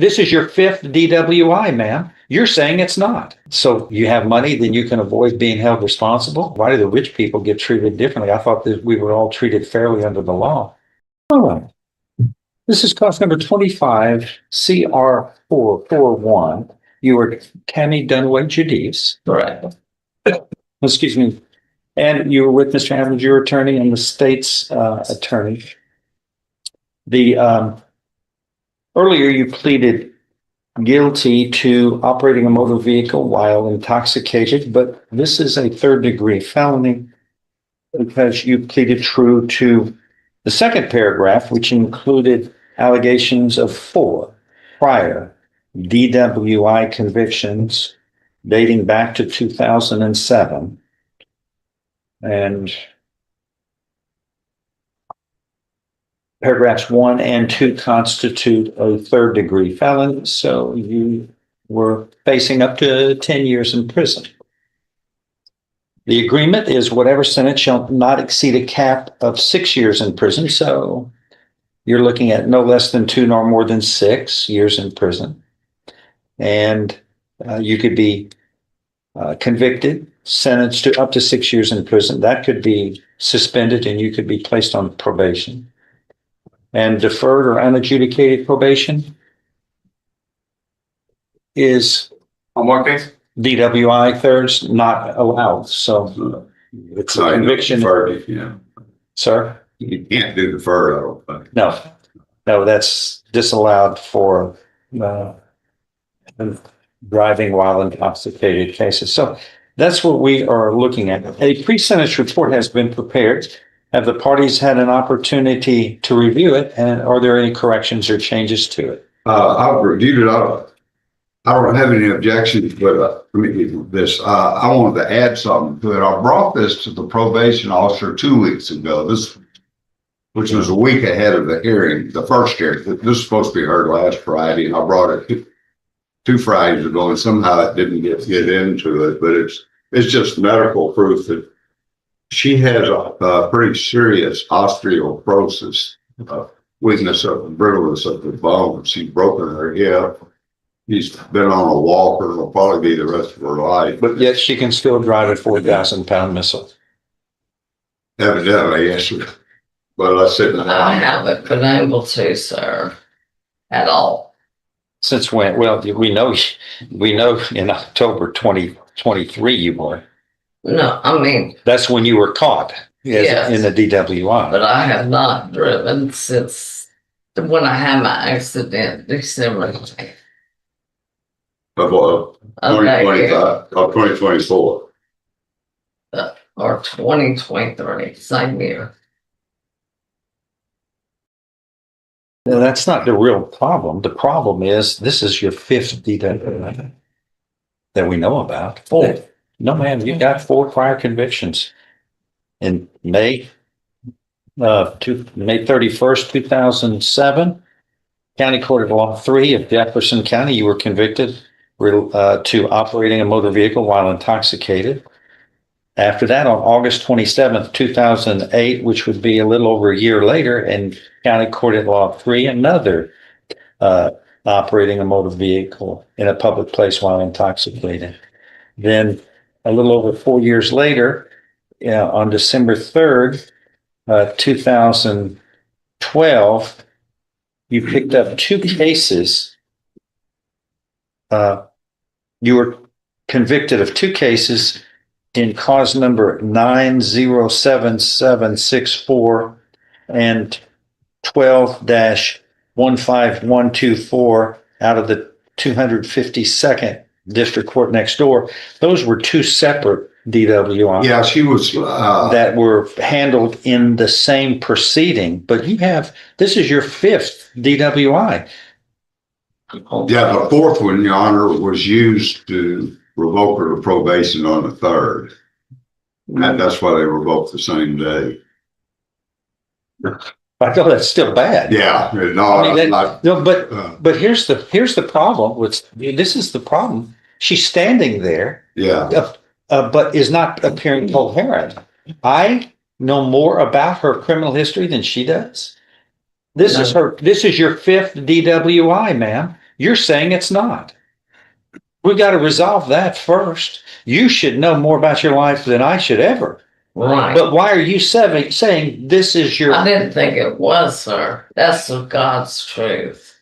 this is your fifth DWI, ma'am. You're saying it's not. So you have money, then you can avoid being held responsible. Why do the rich people get treated differently? I thought that we were all treated fairly under the law. All right. This is class number 25, CR441. You are Tammy Dunaway Judice. Correct. Excuse me. And you were with Mr. Adams, your attorney, and the state's attorney. The earlier you pleaded guilty to operating a motor vehicle while intoxicated, but this is a third-degree felony because you pleaded true to the second paragraph, which included allegations of 4 prior DWI convictions dating back to 2007. And paragraphs 1 and 2 constitute a third-degree felony, so you were facing up to 10 years in prison. The agreement is whatever sentence shall not exceed a cap of 6 years in prison, so you're looking at no less than 2 nor more than 6 years in prison. And you could be convicted, sentenced to up to 6 years in prison. That could be suspended and you could be placed on probation. And deferred or unadjudicated probation is On what case? DWI thirds not allowed. So it's a conviction. Deferred, yeah. Sir? You can't do deferred, I don't think. No, that's disallowed for driving while intoxicated cases. So that's what we are looking at. A pre-sentence report has been prepared. Have the parties had an opportunity to review it, and are there any corrections or changes to it? I've reviewed it. I don't have any objections, but let me give you this. I wanted to add something to it. I brought this to the probation officer 2 weeks ago, which was a week ahead of the hearing, the first hearing. This was supposed to be heard last Friday, and I brought it 2 Fridays ago, and somehow it didn't get into it. But it's just medical proof that she has a pretty serious osteoporosis, weakness of the brittleness of the bone. She's broken her hip. She's been on a walker. It'll probably be the rest of her life. But yet she can still drive a 4,000-pound missile. Evidently, yes. But I said, I haven't been able to, sir, at all. Since when? Well, we know in October 2023 you were. No, I mean, That's when you were caught Yes. in the DWI. but I have not driven since when I had my accident, December of 2025, of 2024. or 2023, same year. No, that's not the real problem. The problem is this is your 5th DWI that we know about. 4. No, man, you got 4 prior convictions. In May 31st, 2007, County Court of Law 3 of Jefferson County, you were convicted to operating a motor vehicle while intoxicated. After that, on August 27th, 2008, which would be a little over a year later, in County Court of Law 3, another operating a motor vehicle in a public place while intoxicated. Then a little over 4 years later, on December 3rd, 2012, you picked up 2 cases. You were convicted of 2 cases in cause number 907764 and 12-15124 out of the 252nd District Court next door. Those were 2 separate DWI. Yeah, she was that were handled in the same proceeding, but this is your 5th DWI. Yeah, the 4th one, Your Honor, was used to revoke her probation on the 3rd. And that's why they were both the same day. I know that's still bad. Yeah, but here's the problem. This is the problem. She's standing there, yeah, but is not appearing coherent. I know more about her criminal history than she does. This is your 5th DWI, ma'am. You're saying it's not. We got to resolve that first. You should know more about your life than I should ever. Right. But why are you saying this is your? I didn't think it was, sir. That's the God's truth.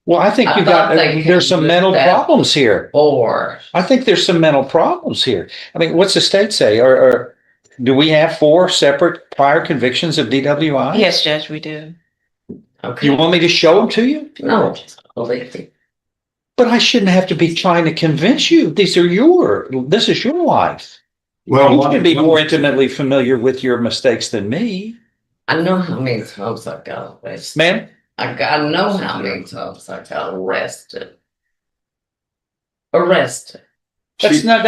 Well, I think I you got, thought they there's some could mental do that problems here. Or I think there's some mental problems here. I mean, what's the state say? Or do we have 4 separate prior convictions of DWI? Yes, Judge, we do. okay. You want me to show them to you? No, believe me. But I shouldn't have to be trying to convince you. This is your life. Well, You should be more intimately familiar with your mistakes than me. I know how many times I got arrested. Ma'am? I know how many times I got arrested. Arrested. That's not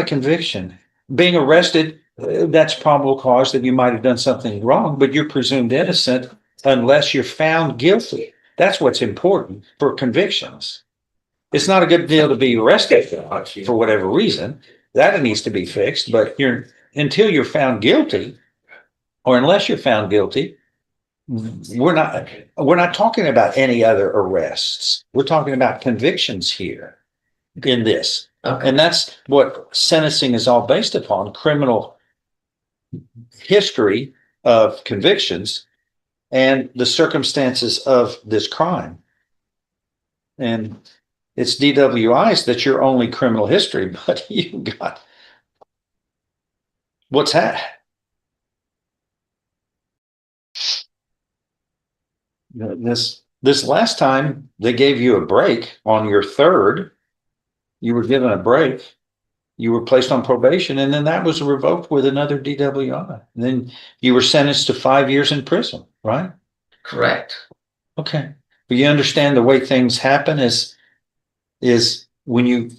a conviction. Being arrested, that's probable cause that you might have done something wrong, but you're presumed innocent unless you're found guilty. That's what's important for convictions. It's not a good deal to be arrested for whatever reason. That needs to be fixed, but until you're found guilty, or unless you're found guilty, we're not talking about any other arrests. We're talking about convictions here in this. Okay. And that's what sentencing is all based upon, criminal history of convictions and the circumstances of this crime. And it's DWIs that's your only criminal history, but you got, what's that? This last time they gave you a break on your third, you were given a break. You were placed on probation, and then that was revoked with another DWI. And then you were sentenced to 5 years in prison, right? Correct. Okay. But you understand the way things happen is when you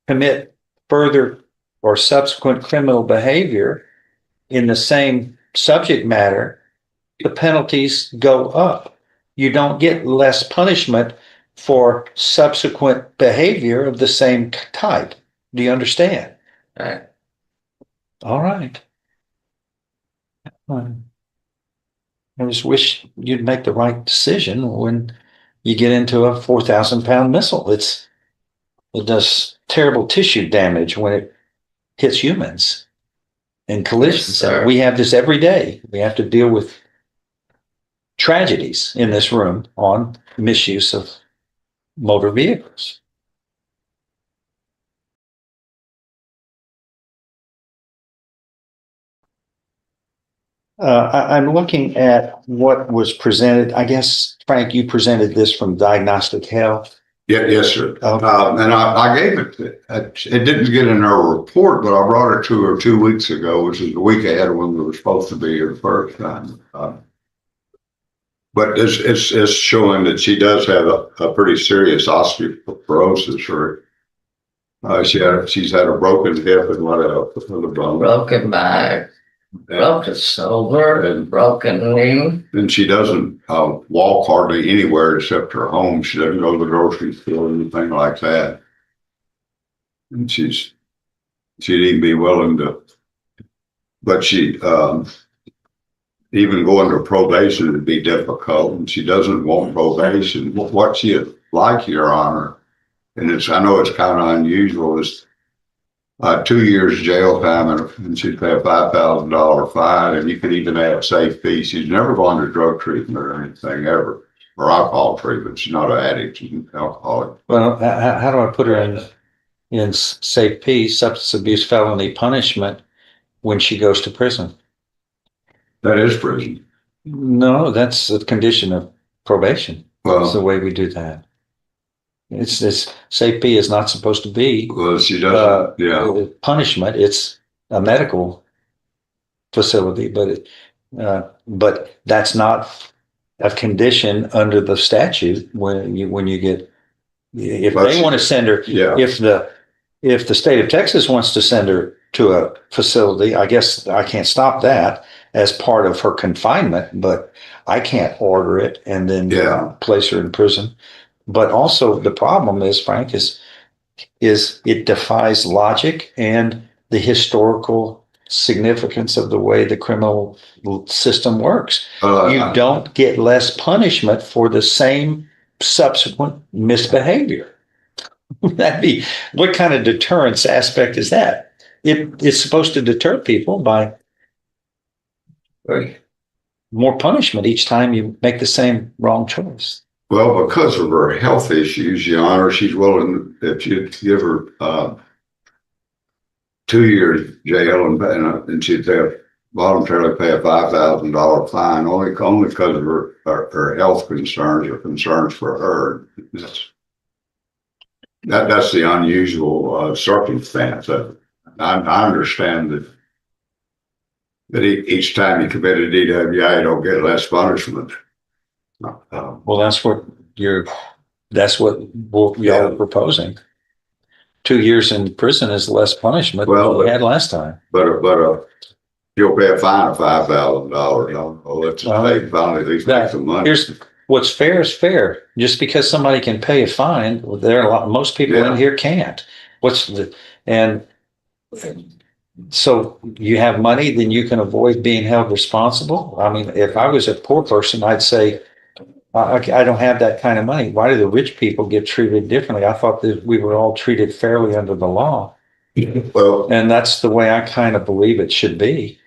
commit further or subsequent criminal behavior in the same subject matter, the penalties go up. You don't get less punishment for subsequent behavior of the same type. Do you understand? Right. All right. I just wish you'd make the right decision when you get into a 4,000-pound missile. It does terrible tissue damage when it hits humans in collisions. Yes, sir. We have this every day. We have to deal with tragedies in this room on misuse of motor vehicles. I'm looking at what was presented. I guess, Frank, you presented this from Diagnostic Health. Yeah, yes, sir. Okay. And I gave it, it didn't get in our report, but I brought it to her 2 weeks ago, which is the week ahead of when we were supposed to be here the first time. But it's showing that she does have a pretty serious osteoporosis, or she's had a broken hip and what else? Broken back, broken shoulder, and broken knee. And she doesn't walk hardly anywhere except her home. She doesn't go to the grocery store or anything like that. And she'd even be willing to, but she even going to probation would be difficult, and she doesn't want probation. What she'd like, Your Honor, and I know it's kind of unusual, is 2 years jail time, and she'd pay a $5,000 fine, and you could even have safe fee. She's never gone to drug treatment or anything ever, or alcohol treatment. She's not an addict, she's an alcoholic. Well, how do I put her in safe peace, substance abuse felony punishment when she goes to prison? That is prison. No, that's a condition of probation. That's the Well, way we do that. It's safe P is not supposed to be she doesn't, yeah. punishment. It's a medical facility, but that's not a condition under the statute when you get, if But they want to send her, Yeah. if the state of Texas wants to send her to a facility, I guess I can't stop that as part of her confinement, but I can't order it and then Yeah. place her in prison. But also the problem is, Frank, is it defies logic and the historical significance of the way the criminal system works. Uh, You don't get less punishment for the same subsequent misbehavior. That'd be, what kind of deterrence aspect is that? It's supposed to deter people by more punishment each time you make the same wrong choice. Well, because of her health issues, Your Honor, she's willing, if you give her 2 years jail and she'd have voluntarily pay a $5,000 fine only because of her health concerns or concerns for her. That's the unusual circumstance. I understand that each time you commit a DWI, you don't get less punishment. Well, that's what y'all are proposing. 2 years in prison is less punishment than what we had last time. But you'll pay a fine of $5,000. Let's just say finally at least make some money. Here's what's fair is fair. Just because somebody can pay a fine, most people in here can't. And so you have money, then you can avoid being held responsible. I mean, if I was a poor person, I'd say, I don't have that kind of money. Why do the rich people get treated differently? I thought that we were all treated fairly under the law. Well, And that's the way I kind of believe it should be.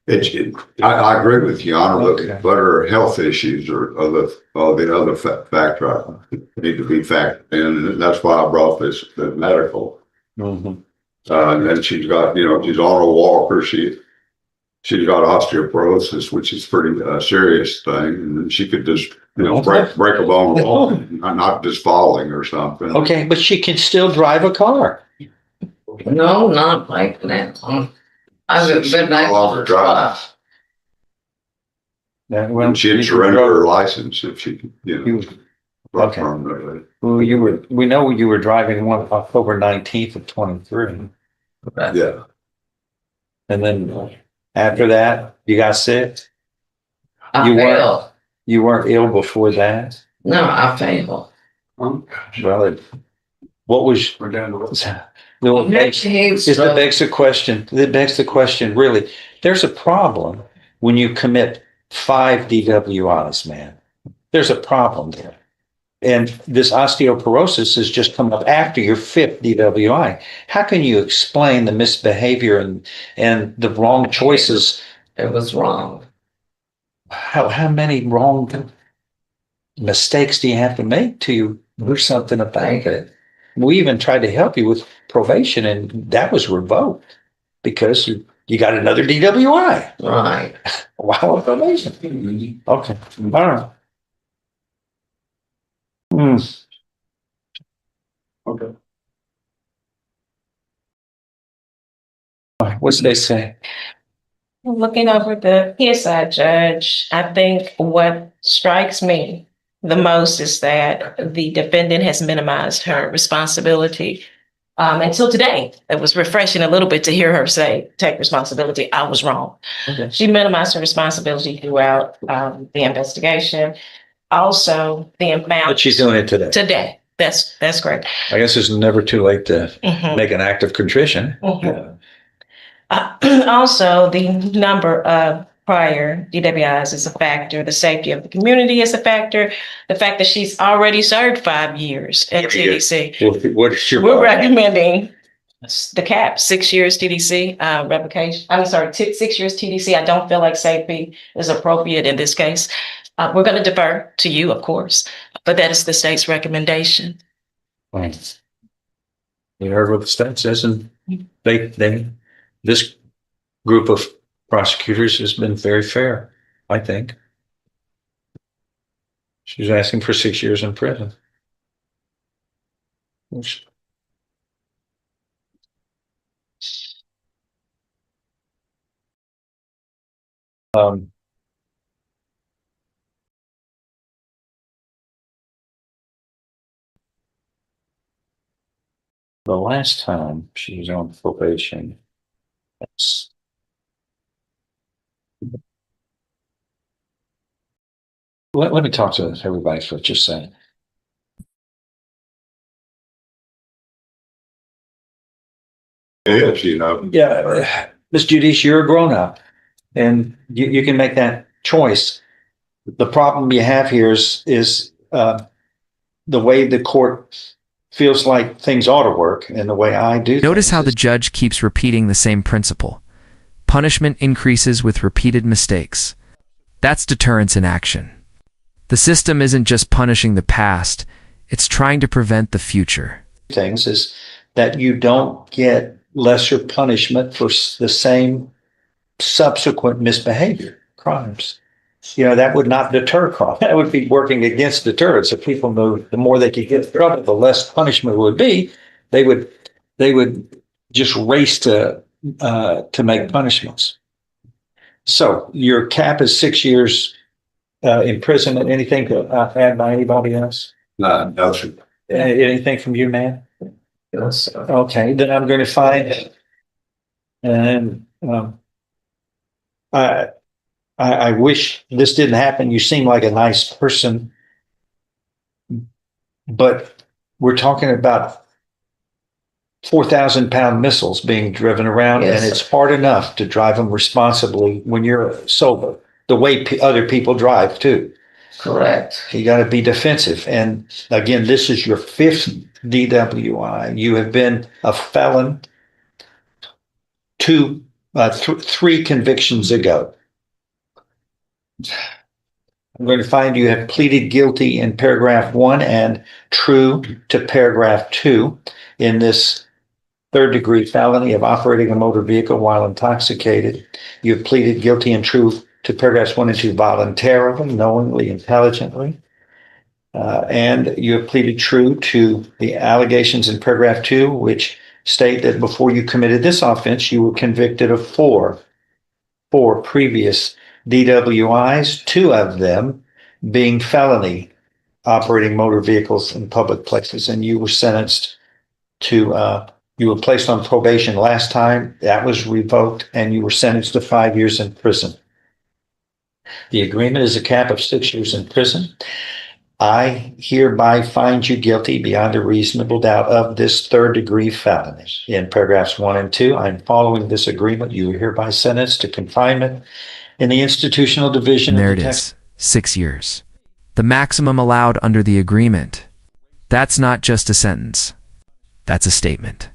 I agree with you, Honor, Okay. but her health issues are the other factor need to be factored in, and that's why I brought the medical. Mm-hmm. And she's got, she's on a walker. She's got osteoporosis, which is pretty serious thing, and she could just break a bone walking, not just falling or something. Okay, but she can still drive a car. No, not like that. I've been able to drive. And she'd surrender her license if she could, Okay. permanently. Well, we know you were driving one October 19th of 23. Yeah. And then after that, you got sick. I You weren't- failed. You weren't ill before that. No, I failed. Well, what was? We're down to No, Next is that begs the question. That begs the question. Really, there's a problem when you commit 5 DWIs, man. There's a problem there. And this osteoporosis has just come up after your 5th DWI. How can you explain the misbehavior and the wrong choices? It was wrong. How many wrong mistakes do you have to make to do something about it? We even tried to help you with probation, and that was revoked because you got another DWI. Right. Wow, probation. Okay, all right. Okay. All right, what's they say? Looking over the PSI, Judge, I think what strikes me the most is that the defendant has minimized her responsibility. Until today, it was refreshing a little bit to hear her say, take responsibility. I was wrong. Okay. She minimized her responsibility throughout the investigation. Also, the amount. But she's doing it today. Today. That's correct. I guess it's never too late to Mhm. make an act of contrition. Mhm. Also, the number of prior DWIs is a factor. The safety of the community is a factor. The fact that she's already served 5 years at TDC. What's your? We're recommending the cap, 6 years TDC revocation. 6 years TDC. I don't feel like safety is appropriate in this case. We're going to defer to you, of course, but that is the state's recommendation. Right. You heard what the state says, and this group of prosecutors has been very fair, I think. She's asking for 6 years in prison. Which- the last time she was on probation, let me talk to everybody for just a second. Yes, Yeah, Ms. Judice, you're a grown-up and you can make that choice. The problem you have here is the way the court feels like things ought to work and the way I do. Notice how the things. judge keeps repeating the same principle. Punishment increases with repeated mistakes. That's deterrence in action. The system isn't just punishing the past, it's trying to prevent the future. Things is that you don't get lesser punishment for the same subsequent misbehavior, crimes. You know, that would not deter crime. That would be working against deterrence. If people knew the more they could get in trouble, the less punishment would be. They would just race to make punishments. So your cap is 6 years imprisonment. Anything to add by anybody else? No, sir. Anything from you, man? Yes. Okay, then I'm going to find, and I wish this didn't happen. You seem like a nice person, but we're talking about 4,000-pound missiles being driven around, Yes, and it's sir. hard enough to drive them responsibly when you're sober, the way other people drive too. Correct. You got to be defensive. And again, this is your fifth DWI. You have been a felon three convictions ago. I'm going to find you have pleaded guilty in paragraph 1 and true to paragraph 2 in this third-degree felony of operating a motor vehicle while intoxicated. You have pleaded guilty and true to paragraphs 1 and 2 voluntarily, knowingly, intelligently. And you have pleaded true to the allegations in paragraph 2, which state that before you committed this offense, you were convicted of four previous DWIs, 2 of them being felony operating motor vehicles in public places. And you were sentenced to, you were placed on probation last time. That was revoked, and you were sentenced to 5 years in prison. The agreement is a cap of 6 years in prison. I hereby find you guilty beyond a reasonable doubt of this third-degree felony. In paragraphs 1 and 2, I'm following this agreement. You are hereby sentenced to confinement in the institutional division And there of it the is, 6 years. The maximum allowed under the agreement. That's not just a sentence. That's a statement.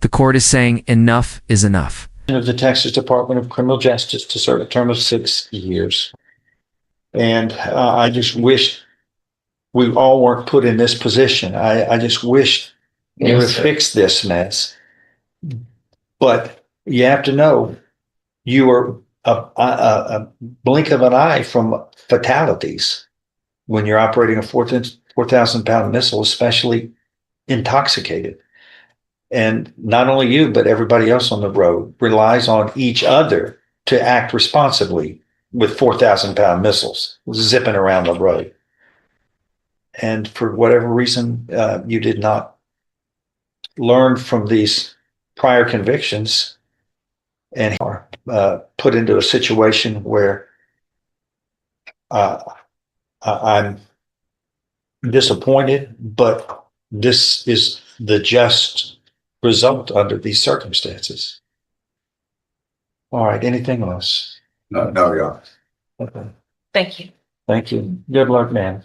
The court is saying enough is enough. of the Texas Department of Criminal Justice to serve a term of 6 years. And I just wish we all weren't put in this position. I just wish you Yes, would sir. fix this mess. But you have to know you are a blink of an eye from fatalities when you're operating a 4,000-pound missile, especially intoxicated. And not only you, but everybody else on the road relies on each other to act responsibly with 4,000-pound missiles zipping around the road. And for whatever reason, you did not learn from these prior convictions and are put into a situation where I'm disappointed, but this is the just result under these circumstances. All right, anything else? No, yeah. Okay. Thank you. Thank you. Good luck, man.